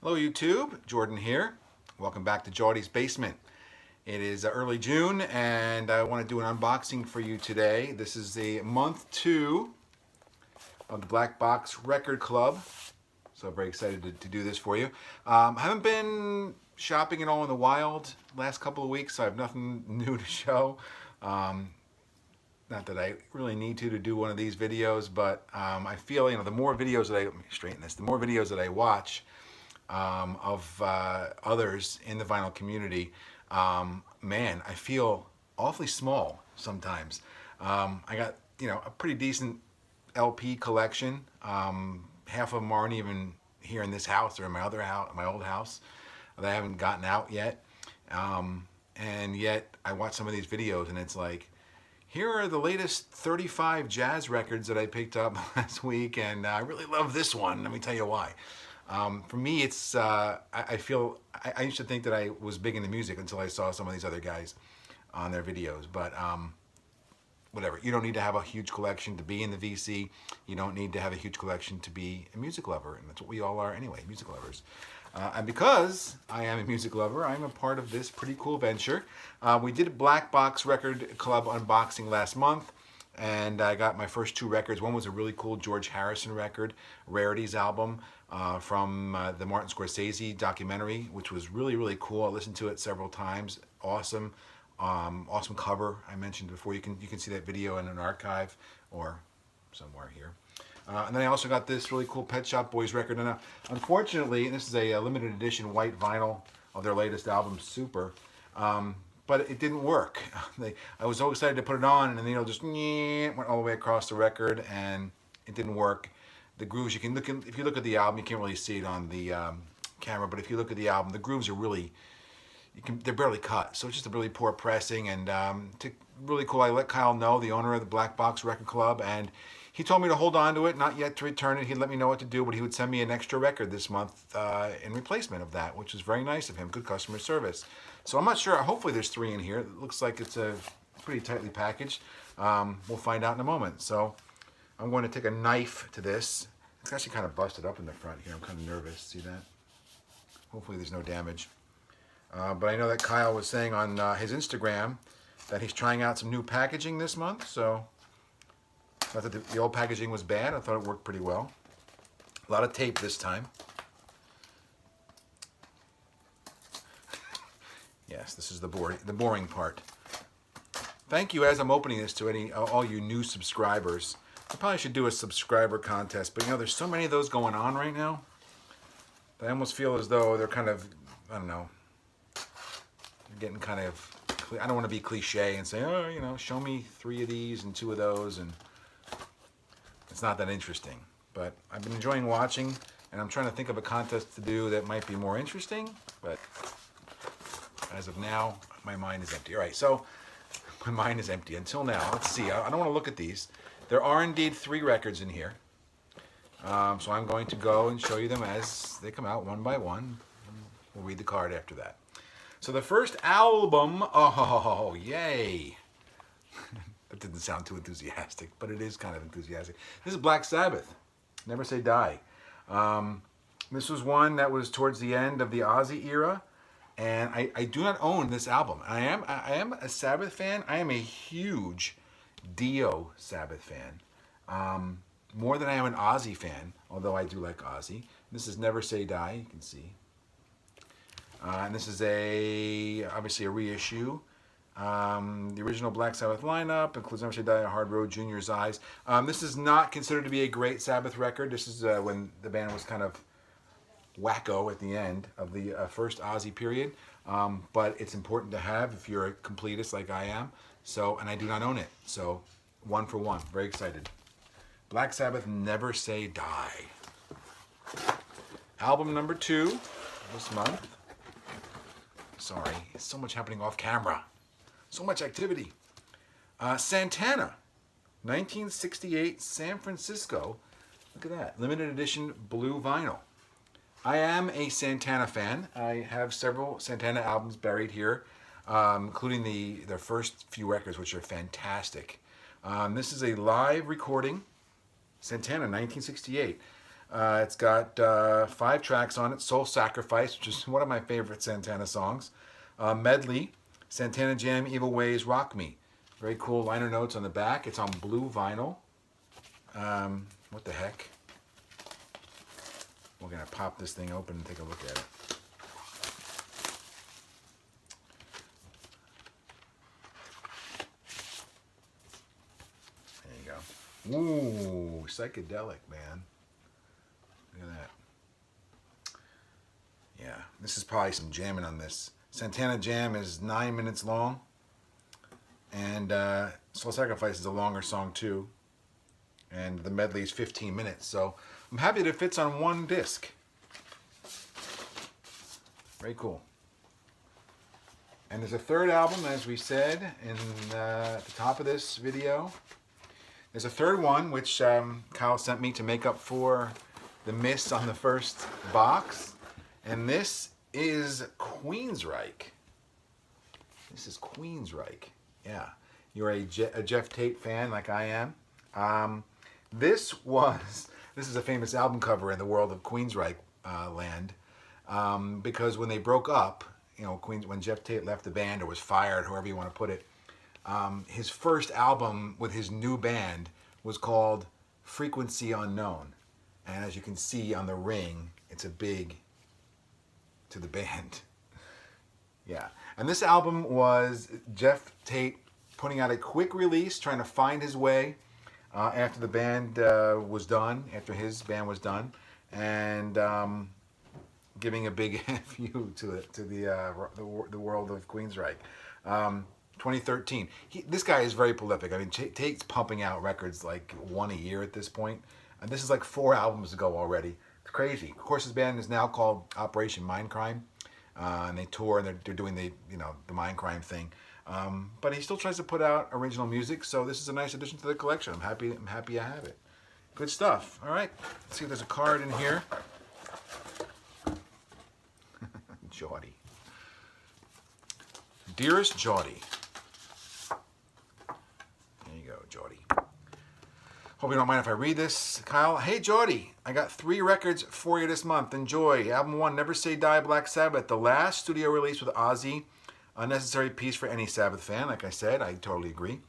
Hello YouTube, Jordan here. Welcome back to Geordie's Basement. It is early June and I want to do an unboxing for you today. This is the month 2 of the Black Box Record Club. So I'm very excited to do this for you. I haven't been shopping at all in the wild last couple of weeks, so I have nothing new to show. Not that I really need to do one of these videos, but I feel, the more videos that let me straighten this, the more videos that I watch, of others in the vinyl community, man, I feel awfully small sometimes. I got, a pretty decent LP collection. Half of them aren't even here in this house or in my other house, my old house, that I haven't gotten out yet. And yet I watch some of these videos and it's like, here are the latest 35 jazz records that I picked up last week, and I really love this one. Let me tell you why. For me, it's I feel I used to think that I was big into music until I saw some of these other guys on their videos. But whatever. You don't need to have a huge collection to be in the VC. You don't need to have a huge collection to be a music lover, and that's what we all are anyway, music lovers. And because I am a music lover, I'm a part of this pretty cool venture. We did a Black Box Record Club unboxing last month, and I got my first 2 records. One was a really cool George Harrison record, Rarities album, from the Martin Scorsese documentary, which was really, really cool. I listened to it several times. Awesome. Awesome cover. I mentioned before. You can see that video in an archive or somewhere here. And then I also got this really cool Pet Shop Boys record. And unfortunately, this is a limited edition white vinyl of their latest album, Super. But it didn't work. I was so excited to put it on, and the needle just went all the way across the record, and it didn't work. The grooves, you can look if you look at the album, you can't really see it on the camera, but if you look at the album, the grooves are really, they're barely cut. So it's just a really poor pressing, and really cool. I let Kyle know, the owner of the Black Box Record Club, and he told me to hold on to it, not yet to return it. He'd let me know what to do, but he would send me an extra record this month in replacement of that, which is very nice of him. Good customer service. So I'm not sure. Hopefully there's 3 in here. It looks like it's pretty tightly packaged. We'll find out in a moment. So I'm going to take a knife to this. It's actually kind of busted up in the front here. I'm kind of nervous. See that? Hopefully there's no damage. But I know that Kyle was saying on his Instagram that he's trying out some new packaging this month. So not that the old packaging was bad. I thought it worked pretty well. A lot of tape this time. Yes, this is the boring part. Thank you, as I'm opening this, to all you new subscribers. I probably should do a subscriber contest, but there's so many of those going on right now that I almost feel as though they're kind of, I don't know, they're getting kind of, I don't want to be cliche and say, oh, show me 3 of these and 2 of those, and it's not that interesting. But I've been enjoying watching, and I'm trying to think of a contest to do that might be more interesting, but as of now, my mind is empty. All right, so my mind is empty until now. Let's see. I don't want to look at these. There are indeed 3 records in here. So I'm going to go and show you them as they come out one by one. We'll read the card after that. So the first album, oh, yay. That didn't sound too enthusiastic, but it is kind of enthusiastic. This is Black Sabbath, Never Say Die. This was one that was towards the end of the Ozzy era. And I do not own this album. I am a Sabbath fan. I am a huge Dio Sabbath fan. More than I am an Ozzy fan, although I do like Ozzy. This is Never Say Die, you can see. And this is obviously a reissue. The original Black Sabbath lineup includes Never Say Die, A Hard Road, Junior's Eyes. This is not considered to be a great Sabbath record. This is when the band was kind of wacko at the end of the first Ozzy period, but it's important to have if you're a completist like I am. So, and I do not own it. So, 1 for 1. Very excited. Black Sabbath, Never Say Die. Album number 2 this month. Sorry, so much happening off camera. So much activity. Santana, 1968, San Francisco. Look at that. Limited edition blue vinyl. I am a Santana fan. I have several Santana albums buried here, including their first few records, which are fantastic. This is a live recording, Santana, 1968. It's got 5 tracks on it. Soul Sacrifice, which is one of my favorite Santana songs. Medley, Santana Jam, Evil Ways, Rock Me. Very cool liner notes on the back. It's on blue vinyl. What the heck? We're going to pop this thing open and take a look at it. There you go. Ooh, psychedelic, man. Look at that. Yeah, this is probably some jamming on this. Santana Jam is 9 minutes long. And Soul Sacrifice is a longer song too. And the medley is 15 minutes. So I'm happy that it fits on one disc. Very cool. And there's a third album, as we said at the top of this video. There's a third one, which Kyle sent me to make up for the miss on the first box. And this is Queensryche. This is Queensryche. Yeah. You're a Geoff Tate fan like I am. This is a famous album cover in the world of Queensryche land. Because when they broke up, you know, when Geoff Tate left the band or was fired, however you want to put it, his first album with his new band was called Frequency Unknown. And as you can see on the ring, it's a big to the band. Yeah. And this album was Geoff Tate putting out a quick release, trying to find his way after the band was done, after his band was done, and giving a big FU to the world of Queensryche. 2013. This guy is very prolific. I mean, Tate's pumping out records like one a year at this point, and this is like 4 albums ago already. It's crazy. Of course, his band is now called Operation Mindcrime, and they tour and they're doing the Mindcrime thing. But he still tries to put out original music, so this is a nice addition to the collection. I'm happy I have it. Good stuff. All right, let's see if there's a card in here. Geordie. Dearest Geordie. There you go, Geordie. Hope you don't mind if I read this, Kyle. Hey, Geordie, I got 3 records for you this month. Enjoy. Album 1, Never Say Die, Black Sabbath. The last studio release with Ozzy. A necessary piece for any Sabbath fan, like I said. I totally agree.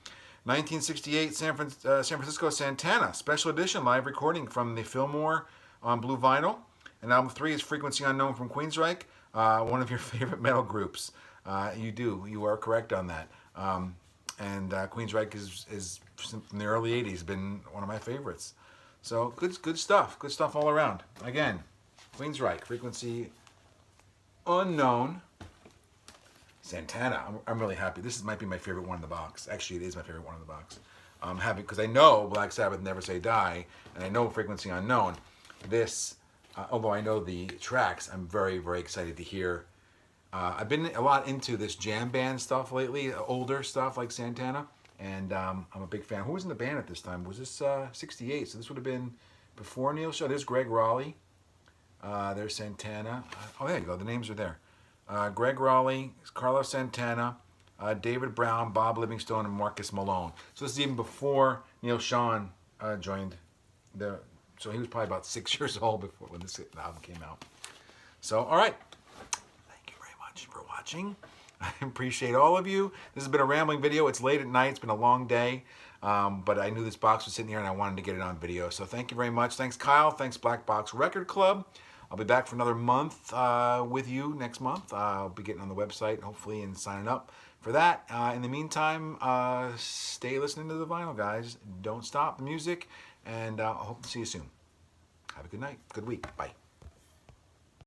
1968, San Francisco Santana. Special edition live recording from the Fillmore on blue vinyl. And album 3 is Frequency Unknown from Queensryche. One of your favorite metal groups. You are correct on that. And Queensryche is from the early 80s been one of my favorites. So good stuff all around. Again, Queensryche, Frequency Unknown, Santana. I'm really happy. This might be my favorite one in the box. Actually, it is my favorite one in the box. I'm happy because I know Black Sabbath, Never Say Die, and I know Frequency Unknown. This, although I know the tracks, I'm very, very excited to hear. I've been a lot into this jam band stuff lately, older stuff like Santana, and I'm a big fan. Who was in the band at this time? Was this 68? So this would have been before Neil Show. There's Greg Raleigh. There's Santana. Oh, there you go. The names are there. Greg Raleigh, Carlos Santana, David Brown, Bob Livingstone, and Marcus Malone. So this is even before Neil Schon joined so he was probably about 6 years old when this album came out. So, all right. For watching. I appreciate all of you. This has been a rambling video. It's late at night. It's been a long day. But I knew this box was sitting here and I wanted to get it on video. So thank you very much. Thanks, Kyle. Thanks, Black Box Record Club. I'll be back for another month with you next month. I'll be getting on the website, hopefully, and signing up for that. In the meantime, stay listening to the vinyl, guys. Don't stop the music. And I hope to see you soon. Have a good night. Good week. Bye.